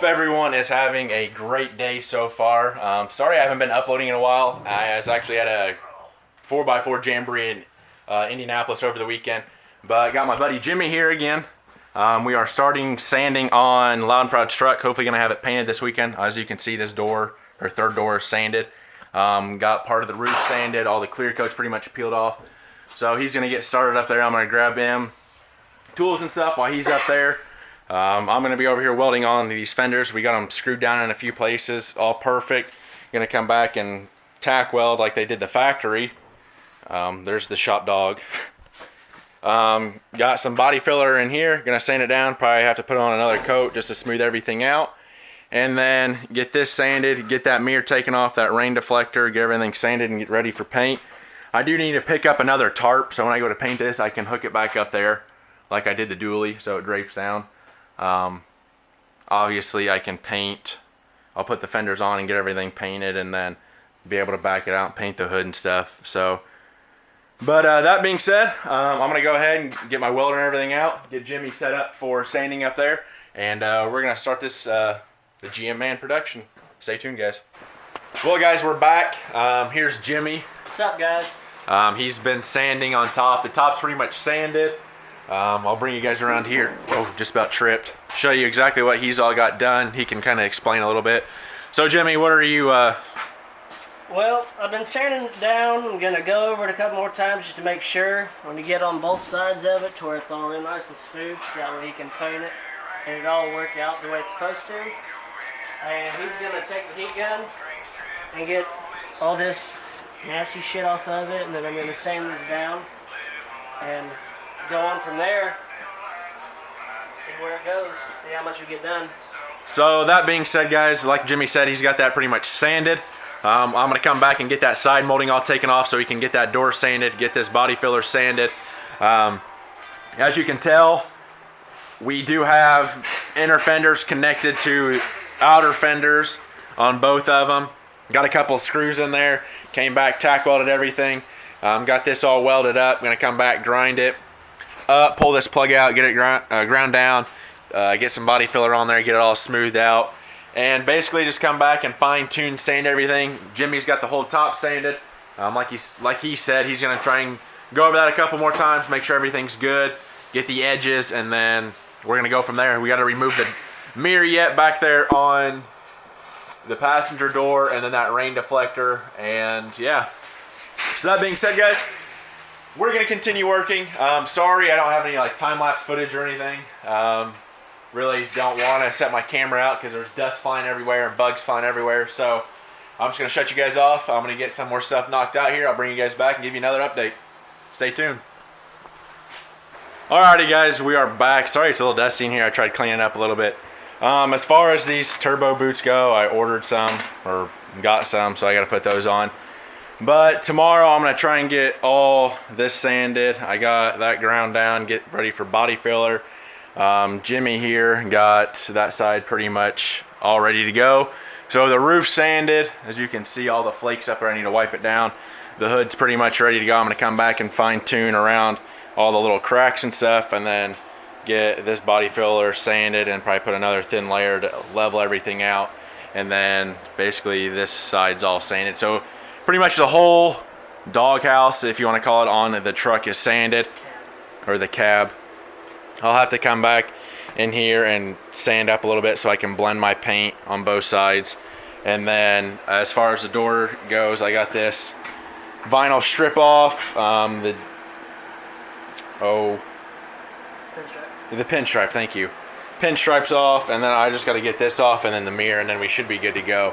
Hope everyone is having a great day so far. Sorry I haven't been uploading in a while. I was actually at a 4x4 jamboree in Indianapolis over the weekend. But I got my buddy Jimmy here again. We are starting sanding on Loud and Proud's truck. Hopefully going to have it painted this weekend. As you can see, this door, or third door, is sanded. Got part of the roof sanded. All the clear coat's pretty much peeled off. So he's going to get started up there. I'm going to grab him tools and stuff while he's up there. I'm going to be over here welding on these fenders. We got them screwed down in a few places, all perfect. Going to come back and tack weld like they did the factory. There's the shop dog. Got some body filler in here. Going to sand it down. Probably have to put on another coat just to smooth everything out. And then get this sanded, get that mirror taken off, that rain deflector, get everything sanded and get ready for paint. I do need to pick up another tarp, so when I go to paint this, I can hook it back up there like I did the dually, so it drapes down. Obviously I can paint. I'll put the fenders on and get everything painted and then be able to back it out and paint the hood and stuff. So, but that being said, I'm gonna go ahead and get my welder and everything out, get Jimmy set up for sanding up there, and we're gonna start this the GM Man production. Stay tuned, guys. Well, guys, we're back. Here's Jimmy. What's up, guys? He's been sanding on top. The top's pretty much sanded. I'll bring you guys around here. Oh, just about tripped. Show you exactly what he's all got done. He can kind of explain a little bit. So, Jimmy, what are you... Well, I've been sanding it down. I'm going to go over it a couple more times just to make sure when you get on both sides of it to where it's all real nice and smooth, so that way he can paint it and it all work out the way it's supposed to. And he's going to take the heat gun and get all this nasty shit off of it, and then I'm going to sand this down and go on from there, see where it goes, see how much we get done. So that being said, guys, like Jimmy said, he's got that pretty much sanded. I'm going to come back and get that side molding all taken off so he can get that door sanded, get this body filler sanded. As you can tell, we do have inner fenders connected to outer fenders on both of them. Got a couple of screws in there, came back, tack welded everything. Got this all welded up. Going to come back, grind it up, pull this plug out, get it ground down, get some body filler on there, get it all smoothed out, and basically just come back and fine tune, sand everything. Jimmy's got the whole top sanded. Like he said, he's going to try and go over that a couple more times, make sure everything's good, get the edges, and then we're going to go from there. We got to remove the mirror yet back there on the passenger door, and then that rain deflector, and yeah. So that being said, guys, we're going to continue working. Sorry I don't have any like time-lapse footage or anything. Really don't want to set my camera out because there's dust flying everywhere and bugs flying everywhere. So I'm just going to shut you guys off. I'm going to get some more stuff knocked out here. I'll bring you guys back and give you another update. Stay tuned. Alrighty, guys, we are back. Sorry it's a little dusty in here. I tried cleaning up a little bit. As far as these turbo boots go, I ordered some or got some, so I got to put those on. But tomorrow I'm going to try and get all this sanded. I got that ground down, get ready for body filler. Jimmy here got that side pretty much all ready to go. So the roof sanded. As you can see, all the flakes up there, I need to wipe it down. The hood's pretty much ready to go. I'm going to come back and fine tune around all the little cracks and stuff, and then get this body filler sanded and probably put another thin layer to level everything out. And then basically this side's all sanded. So pretty much the whole doghouse, if you want to call it, on the truck is sanded, or the cab. I'll have to come back in here and sand up a little bit so I can blend my paint on both sides. And then as far as the door goes, I got this vinyl strip off, the pinstripe, thank you. Pinstripes off, and then I just got to get this off, and then the mirror, and then we should be good to go.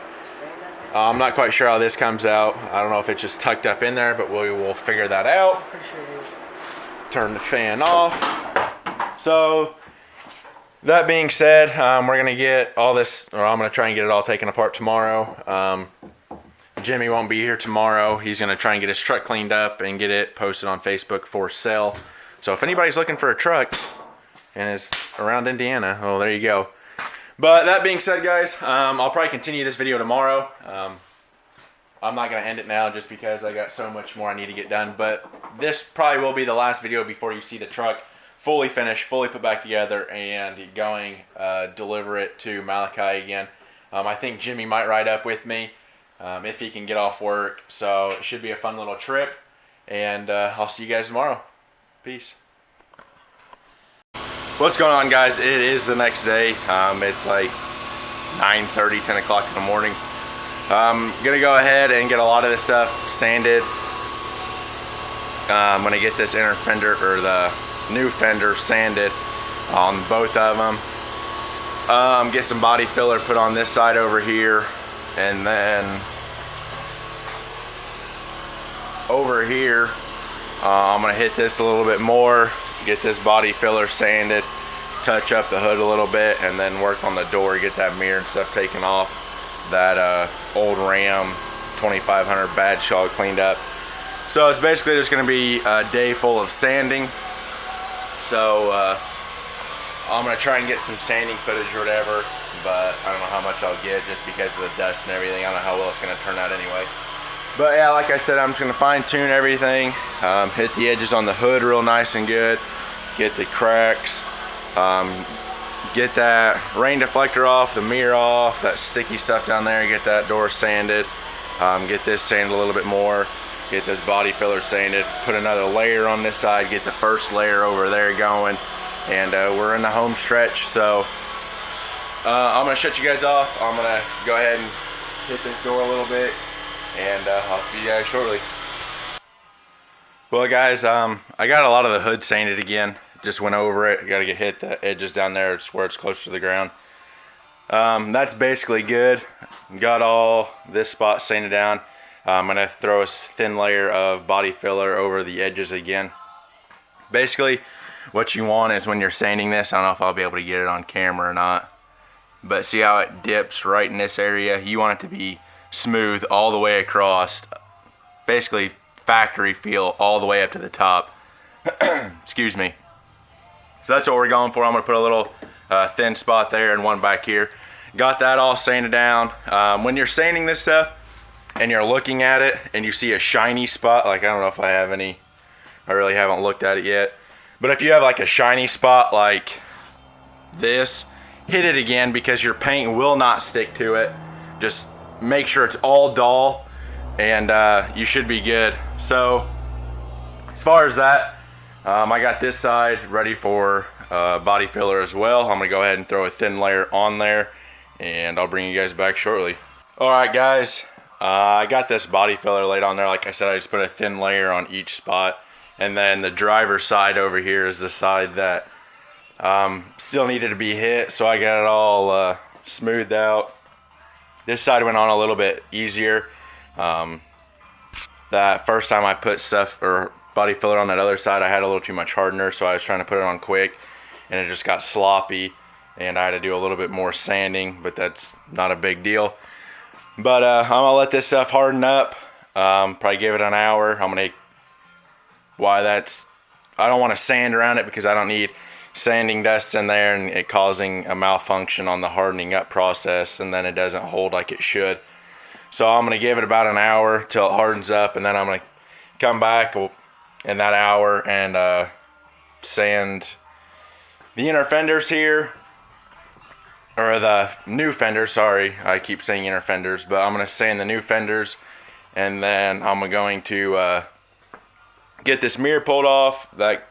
I'm not quite sure how this comes out. I don't know if it's just tucked up in there, but we will figure that out. Pretty sure it is. Turn the fan off. So that being said, we're going to get all this, or I'm going to try and get it all taken apart tomorrow. Jimmy won't be here tomorrow. He's going to try and get his truck cleaned up and get it posted on Facebook for sale. So if anybody's looking for a truck and is around Indiana, well, there you go. But that being said, guys, I'll probably continue this video tomorrow. I'm not going to end it now just because I got so much more I need to get done. But this probably will be the last video before you see the truck fully finished, fully put back together, and going deliver it to Malachi again. I think Jimmy might ride up with me if he can get off work. So it should be a fun little trip, and I'll see you guys tomorrow. Peace. What's going on, guys? It is the next day. It's like 9:30, 10 o'clock in the morning. I'm gonna go ahead and get a lot of this stuff sanded. I'm gonna get this inner fender, or the new fender, sanded on both of them. Get some body filler put on this side over here, and then over here I'm gonna hit this a little bit more, get this body filler sanded, touch up the hood a little bit, and then work on the door, get that mirror and stuff taken off, that old Ram 2500 badge all cleaned up. So it's basically just going to be a day full of sanding. So I'm going to try and get some sanding footage or whatever, but I don't know how much I'll get just because of the dust and everything. I don't know how well it's going to turn out anyway. But yeah, like I said, I'm just going to fine tune everything, hit the edges on the hood real nice and good, get the cracks, get that rain deflector off, the mirror off, that sticky stuff down there, get that door sanded, get this sanded a little bit more, get this body filler sanded, put another layer on this side, get the first layer over there going, and we're in the home stretch. So I'm gonna shut you guys off. I'm gonna go ahead and hit this door a little bit, and I'll see you guys shortly. Well, guys, I got a lot of the hood sanded again. Just went over it. Got to get hit the edges down there. It's where it's close to the ground. That's basically good. Got all this spot sanded down. I'm going to throw a thin layer of body filler over the edges again. Basically, what you want is when you're sanding this, I don't know if I'll be able to get it on camera or not, but see how it dips right in this area? You want it to be smooth all the way across. Basically, factory feel all the way up to the top. Excuse me. So that's what we're going for. I'm going to put a little thin spot there and one back here. Got that all sanded down. When you're sanding this stuff and you're looking at it and you see a shiny spot, like I don't know if I have any, I really haven't looked at it yet. But if you have like a shiny spot like this, hit it again because your paint will not stick to it. Just make sure it's all dull and you should be good. So as far as that, I got this side ready for body filler as well. I'm gonna go ahead and throw a thin layer on there, and I'll bring you guys back shortly. All right, guys, I got this body filler laid on there. Like I said, I just put a thin layer on each spot, and then the driver's side over here is the side that still needed to be hit, so I got it all smoothed out. This side went on a little bit easier. That first time I put stuff or body filler on that other side, I had a little too much hardener, so I was trying to put it on quick and it just got sloppy, and I had to do a little bit more sanding, but that's not a big deal. But I'm gonna let this stuff harden up, probably give it an hour. I don't want to sand around it because I don't need sanding dust in there and it causing a malfunction on the hardening up process, and then it doesn't hold like it should. So I'm gonna give it about an hour till it hardens up, and then I'm gonna come back in that hour and sand the inner fenders here, or the new fenders, sorry, I keep saying inner fenders, but I'm going to sand the new fenders, and then I'm going to get this mirror pulled off, that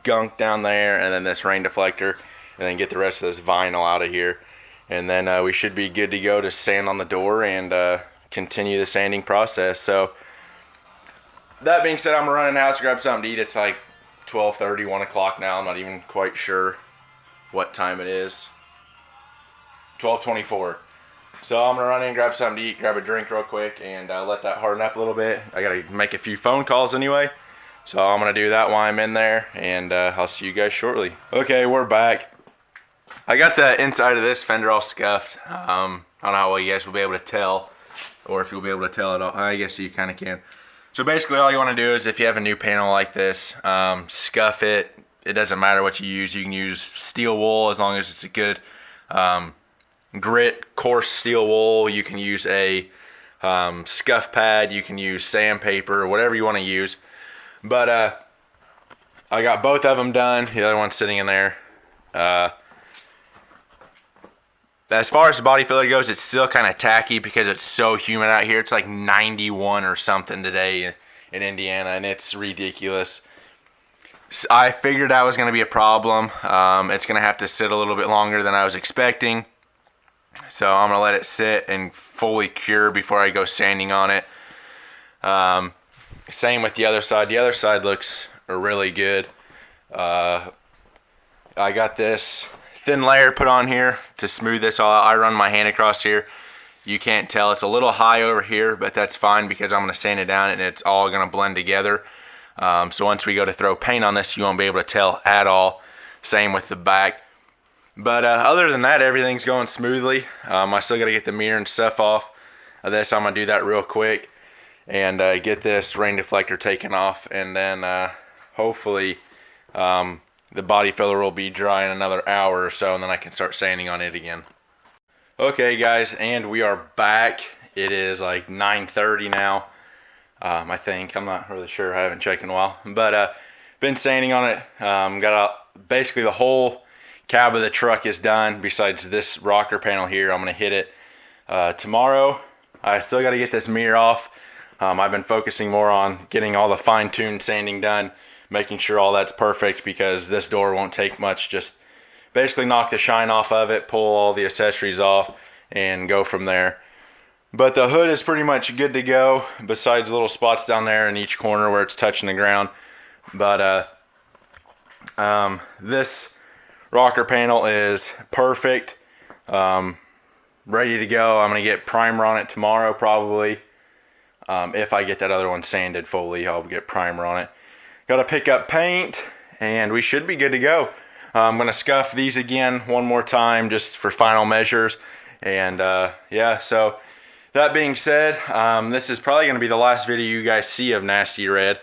gunk down there, and then this rain deflector, and then get the rest of this vinyl out of here, and then we should be good to go to sand on the door and continue the sanding process. So that being said, I'm running house to grab something to eat. It's like 12:30, 1 o'clock now. I'm not even quite sure what time it is. 12:24. So I'm gonna run in, grab something to eat, grab a drink real quick, and let that harden up a little bit. I gotta make a few phone calls anyway, so I'm gonna do that while I'm in there, and I'll see you guys shortly. Okay, we're back. I got the inside of this fender all scuffed. I don't know how well you guys will be able to tell, or if you'll be able to tell at all. I guess you kind of can. So basically all you want to do is, if you have a new panel like this, scuff it. It doesn't matter what you use. You can use steel wool as long as it's a good grit, coarse steel wool. You can use a scuff pad. You can use sandpaper, whatever you want to use. But I got both of them done. The other one's sitting in there. As far as the body filler goes, it's still kind of tacky because it's so humid out here. It's like 91 or something today in Indiana, and it's ridiculous. So I figured that was going to be a problem. It's going to have to sit a little bit longer than I was expecting. So I'm going to let it sit and fully cure before I go sanding on it. Same with the other side. The other side looks really good. I got this thin layer put on here to smooth this all out. I run my hand across here. You can't tell. It's a little high over here, but that's fine because I'm going to sand it down and it's all going to blend together. So once we go to throw paint on this, you won't be able to tell at all. Same with the back. But other than that, everything's going smoothly. I still got to get the mirror and stuff off of this. I'm going to do that real quick and get this rain deflector taken off. And then hopefully the body filler will be dry in another hour or so, and then I can start sanding on it again. Okay guys, and we are back. It is like 9:30 now, I think. I'm not really sure. I haven't checked in a while. But been sanding on it. Basically the whole cab of the truck is done besides this rocker panel here. I'm going to hit it tomorrow. I still got to get this mirror off. I've been focusing more on getting all the fine-tuned sanding done, making sure all that's perfect because this door won't take much. Just basically knock the shine off of it, pull all the accessories off, and go from there. But the hood is pretty much good to go, besides little spots down there in each corner where it's touching the ground. But this rocker panel is perfect, ready to go. I'm going to get primer on it tomorrow probably. If I get that other one sanded fully, I'll get primer on it. Got to pick up paint, and we should be good to go. I'm going to scuff these again one more time just for final measures. And yeah, so that being said, this is probably going to be the last video you guys see of Nasty Red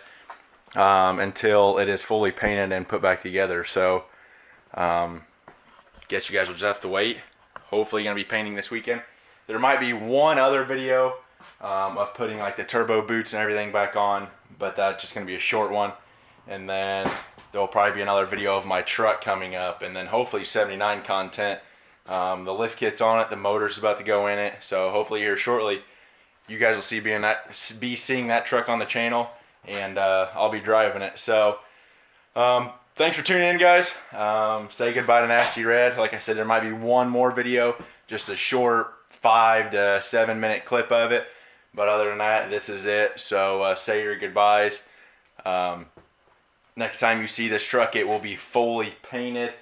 until it is fully painted and put back together. So guess you guys will just have to wait. Hopefully going to be painting this weekend. There might be one other video of putting like the turbo boots and everything back on, but that's just going to be a short one. And then there'll probably be another video of my truck coming up, and then hopefully 79 content. The lift kit's on it, the motor's about to go in it, so hopefully here shortly you guys will be seeing that truck on the channel, and I'll be driving it. So thanks for tuning in, guys. Say goodbye to Nasty Red. Like I said, there might be one more video, just a short 5 to 7 minute clip of it, but other than that, this is it. So say your goodbyes. Next time you see this truck, it will be fully painted,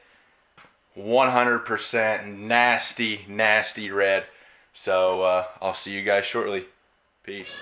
100% nasty red. So I'll see you guys shortly. Peace.